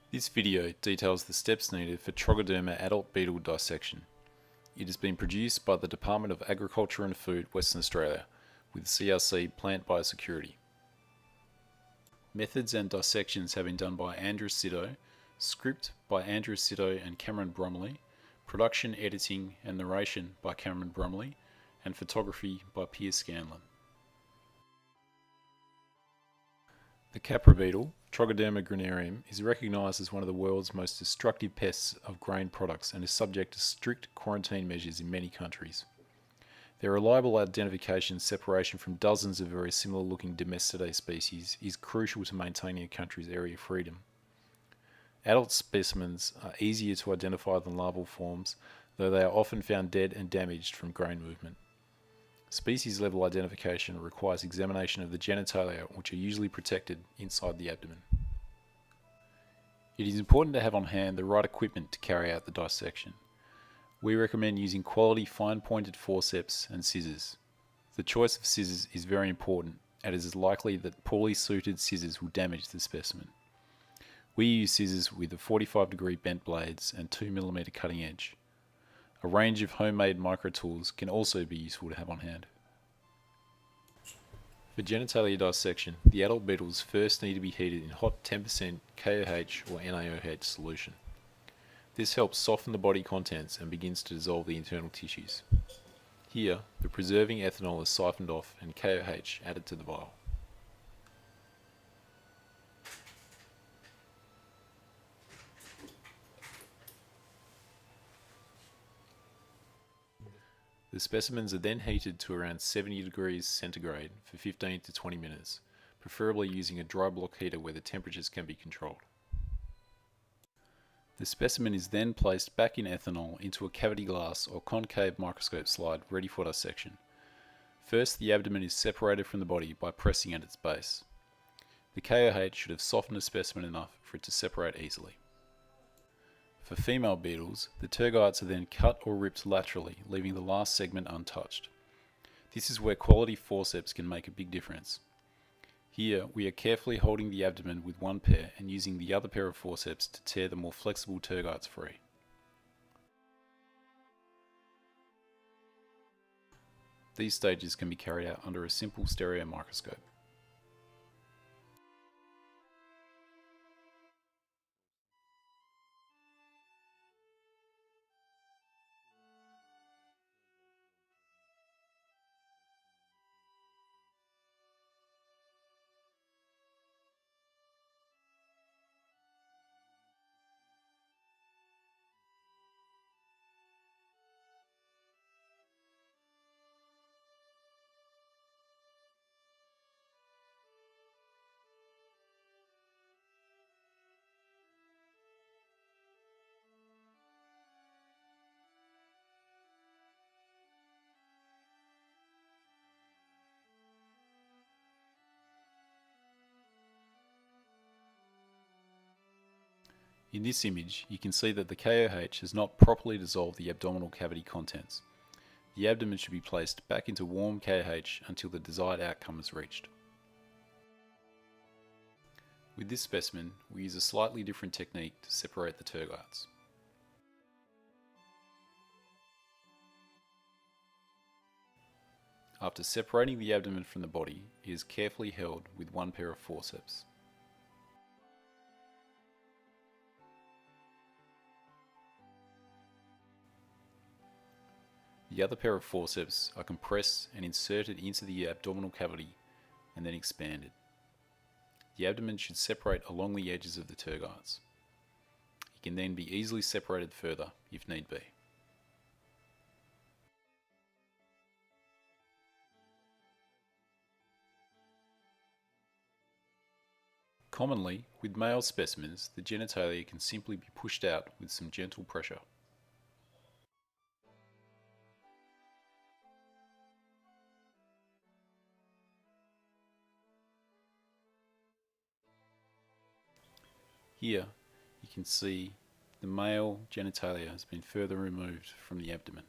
This video details the steps needed for Trogoderma adult beetle dissection. It has been produced by the Department of Agriculture and Food, Western Australia, with CRC Plant Biosecurity. Methods and dissections have been done by Andrew Sitto, script by Andrew Sitto and Cameron Bromley, production, editing and narration by Cameron Bromley, and photography by Piers Scanlon. The Capra beetle, Trogoderma granarium, is recognised as one of the world's most destructive pests of grain products and is subject to strict quarantine measures in many countries. Their reliable identification and separation from dozens of very similar looking Domestidae species is crucial to maintaining a country's area of freedom. Adult specimens are easier to identify than larval forms, though they are often found dead and damaged from grain movement. Species level identification requires examination of the genitalia, which are usually protected inside the abdomen. It is important to have on hand the right equipment to carry out the dissection. We recommend using quality fine-pointed forceps and scissors. The choice of scissors is very important, as it is likely that poorly suited scissors will damage the specimen. We use scissors with a 45-degree bent blades and 2mm cutting edge. A range of homemade micro tools can also be useful to have on hand. For genitalia dissection, the adult beetles first need to be heated in hot 10% KOH or NaOH solution. This helps soften the body contents and begins to dissolve the internal tissues. Here, the preserving ethanol is siphoned off and KOH added to the vial. The specimens are then heated to around 70 degrees centigrade for 15 to 20 minutes, preferably using a dry block heater where the temperatures can be controlled. The specimen is then placed back in ethanol into a cavity glass or concave microscope slide ready for dissection. First, the abdomen is separated from the body by pressing at its base. The KOH should have softened the specimen enough for it to separate easily. For female beetles, the tergites are then cut or ripped laterally, leaving the last segment untouched. This is where quality forceps can make a big difference. Here, we are carefully holding the abdomen with one pair and using the other pair of forceps to tear the more flexible tergites free. These stages can be carried out under a simple stereo microscope. In this image, you can see that the KOH has not properly dissolved the abdominal cavity contents. The abdomen should be placed back into warm KOH until the desired outcome is reached. With this specimen, we use a slightly different technique to separate the tergites. After separating the abdomen from the body, it is carefully held with one pair of forceps. The other pair of forceps are compressed and inserted into the abdominal cavity and then expanded. The abdomen should separate along the edges of the tergites. It can then be easily separated further if need be. Commonly, with male specimens, the genitalia can simply be pushed out with some gentle pressure. Here, you can see the male genitalia has been further removed from the abdomen.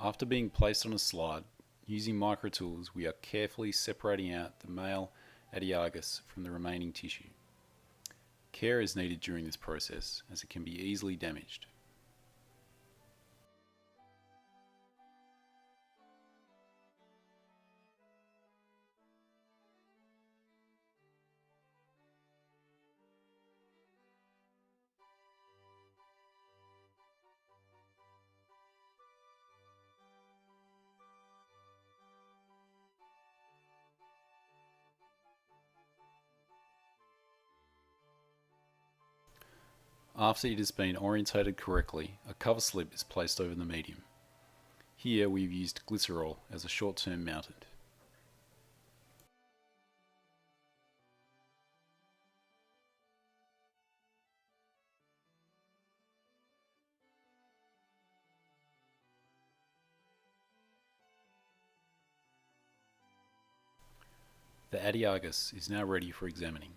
After being placed on a slide, using microtools, we are carefully separating out the male Adiagus from the remaining tissue. Care is needed during this process as it can be easily damaged. After it has been orientated correctly, a cover slip is placed over the medium. Here we've used glycerol as a short-term mountant. The Adiagus is now ready for examining.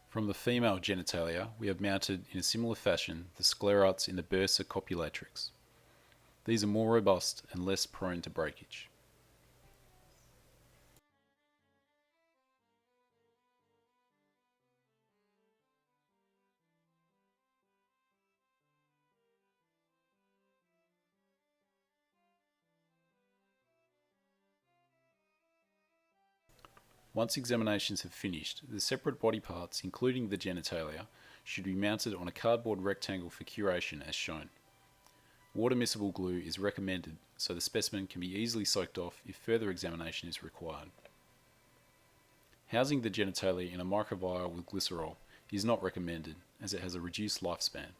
From the female genitalia, we have mounted in a similar fashion the sclerots in the bursa copulatrix. These are more robust and less prone to breakage. Once examinations have finished, the separate body parts, including the genitalia, should be mounted on a cardboard rectangle for curation as shown. Water miscible glue is recommended so the specimen can be easily soaked off if further examination is required. Housing the genitalia in a microvial with glycerol is not recommended as it has a reduced lifespan.